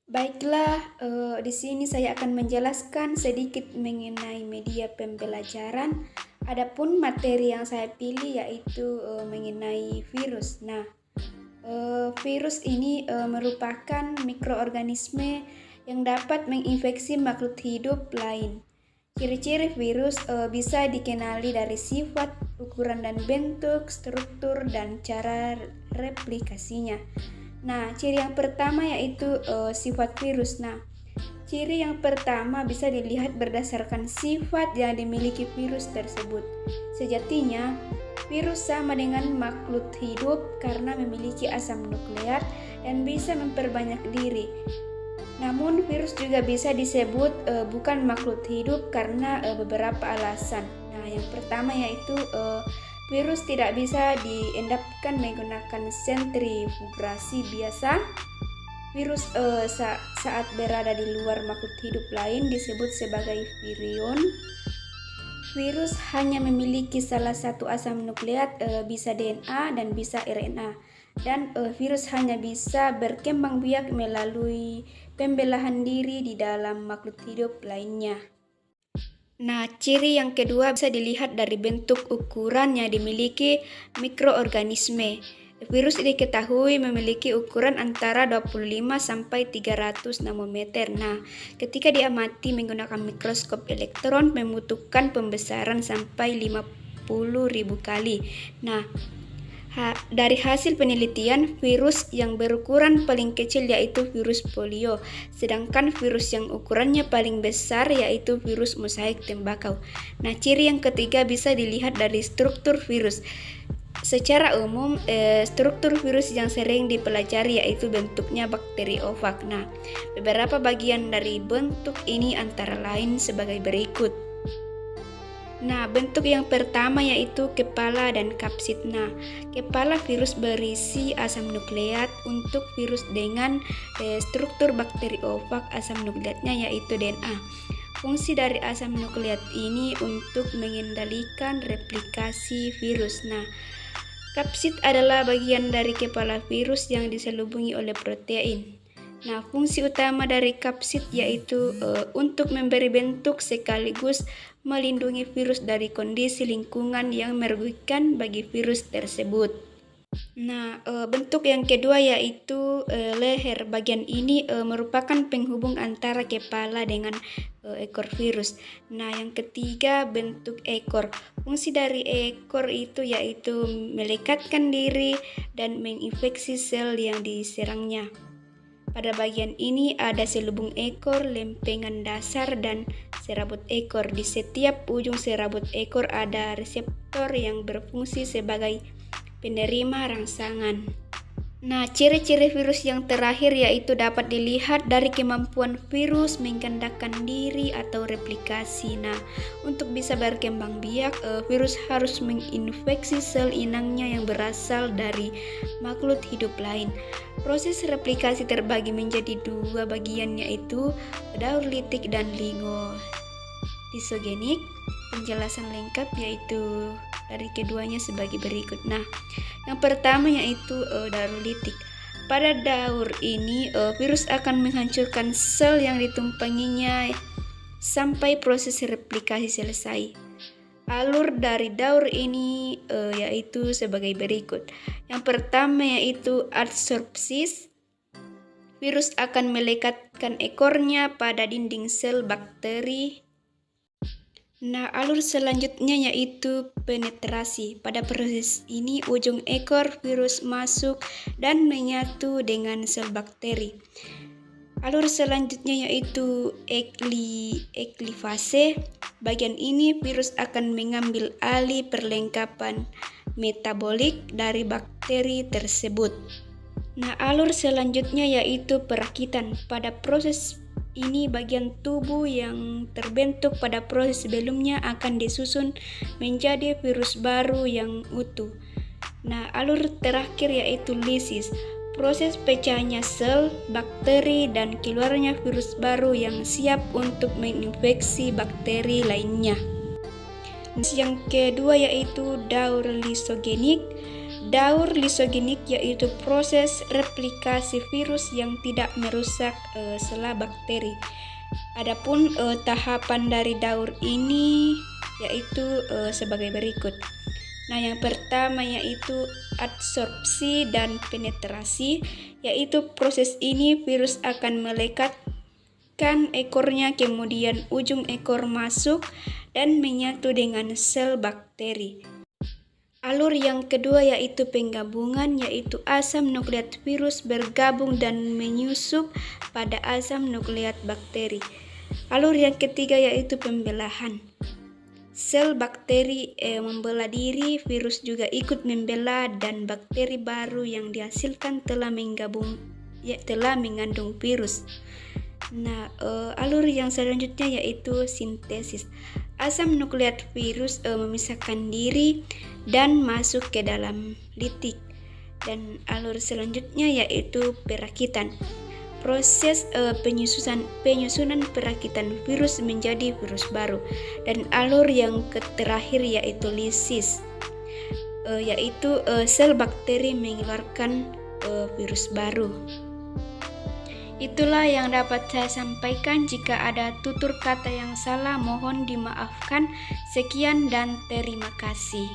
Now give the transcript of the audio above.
Baiklah, di sini saya akan menjelaskan sedikit mengenai media pembelajaran. Adapun materi yang saya pilih yaitu mengenai virus. Nah, virus ini merupakan mikroorganisme yang dapat menginfeksi makhluk hidup lain. Ciri-ciri virus bisa dikenali dari sifat, ukuran dan bentuk, struktur, dan cara replikasinya. Nah, ciri yang pertama yaitu sifat virus. Nah, ciri yang pertama bisa dilihat berdasarkan sifat yang dimiliki virus tersebut. Sejatinya, virus sama dengan makhluk hidup karena memiliki asam nukleat dan bisa memperbanyak diri. Namun, virus juga bisa disebut bukan makhluk hidup karena beberapa alasan. Nah, yang pertama yaitu virus tidak bisa diendapkan menggunakan sentrifugasi biasa. Virus saat berada di luar makhluk hidup lain disebut sebagai virion. Virus hanya memiliki salah satu asam nukleat, bisa DNA dan bisa RNA. Dan virus hanya bisa berkembang biak melalui pembelahan diri di dalam makhluk hidup lainnya. Nah, ciri yang kedua bisa dilihat dari bentuk ukuran yang dimiliki mikroorganisme. Virus diketahui memiliki ukuran antara 25 sampai 300 nanometer. Nah, ketika diamati menggunakan mikroskop elektron membutuhkan pembesaran sampai 50.000 kali. Nah, dari hasil penelitian, virus yang berukuran paling kecil yaitu virus polio, sedangkan virus yang ukurannya paling besar yaitu virus mosaik tembakau. Nah, ciri yang ketiga bisa dilihat dari struktur virus. Secara umum, struktur virus yang sering dipelajari yaitu bentuknya bakteriofag. Nah, beberapa bagian dari bentuk ini antara lain sebagai berikut. Nah, bentuk yang pertama yaitu kepala dan kapsid. Nah, kepala virus berisi asam nukleat. Untuk virus dengan struktur bakteriofag, asam nukleatnya yaitu DNA. Fungsi dari asam nukleat ini untuk mengendalikan replikasi virus. Nah, kapsid adalah bagian dari kepala virus yang diselubungi oleh protein. Nah, fungsi utama dari kapsid yaitu untuk memberi bentuk sekaligus melindungi virus dari kondisi lingkungan yang merugikan bagi virus tersebut. Nah, bentuk yang kedua yaitu leher. Bagian ini merupakan penghubung antara kepala dengan ekor virus. Nah, yang ketiga bentuk ekor. Fungsi dari ekor itu yaitu melekatkan diri dan menginfeksi sel yang diserangnya. Pada bagian ini ada selubung ekor, lempengan dasar, dan serabut ekor. Di setiap ujung serabut ekor ada reseptor yang berfungsi sebagai penerima rangsangan. Nah, ciri-ciri virus yang terakhir yaitu dapat dilihat dari kemampuan virus menggandakan diri atau replikasi. Nah, untuk bisa berkembang biak, virus harus menginfeksi sel inangnya yang berasal dari makhluk hidup lain. Proses replikasi terbagi menjadi dua bagian yaitu daur litik dan lisogenik. Penjelasan lengkap yaitu dari keduanya sebagai berikut. Nah, yang pertama yaitu daur litik. Pada daur ini virus akan menghancurkan sel yang ditumpanginya sampai proses replikasi selesai. Alur dari daur ini yaitu sebagai berikut. Yang pertama yaitu adsorpsis. Virus akan melekatkan ekornya pada dinding sel bakteri. Nah, alur selanjutnya yaitu penetrasi. Pada proses ini ujung ekor virus masuk dan menyatu dengan sel bakteri. Alur selanjutnya yaitu eklifase. Bagian ini virus akan mengambil alih perlengkapan metabolik dari bakteri tersebut. Nah, alur selanjutnya yaitu perakitan. Pada proses ini bagian tubuh yang terbentuk pada proses sebelumnya akan disusun menjadi virus baru yang utuh. Nah, alur terakhir yaitu lisis. Proses pecahnya sel, bakteri, dan keluarnya virus baru yang siap untuk menginfeksi bakteri lainnya. Yang kedua yaitu daur lisogenik. Daur lisogenik yaitu proses replikasi virus yang tidak merusak sela bakteri. Adapun tahapan dari daur ini yaitu sebagai berikut. Nah, yang pertama yaitu adsorpsi dan penetrasi, yaitu proses ini virus akan melekatkan ekornya, kemudian ujung ekor masuk dan menyatu dengan sel bakteri. Alur yang kedua yaitu penggabungan, yaitu asam nukleat virus bergabung dan menyusup pada asam nukleat bakteri. Alur yang ketiga yaitu pembelahan. Sel bakteri membelah diri, virus juga ikut membelah, dan bakteri baru yang dihasilkan telah mengandung virus. Nah, alur yang selanjutnya yaitu sintesis. Asam nukleat virus memisahkan diri dan masuk ke dalam litik. Dan alur selanjutnya yaitu perakitan. Proses penyusunan perakitan virus menjadi virus baru. Dan alur yang terakhir yaitu lisis, yaitu sel bakteri mengeluarkan virus baru. Itulah yang dapat saya sampaikan. Jika ada tutur kata yang salah, mohon dimaafkan. Sekian dan terima kasih.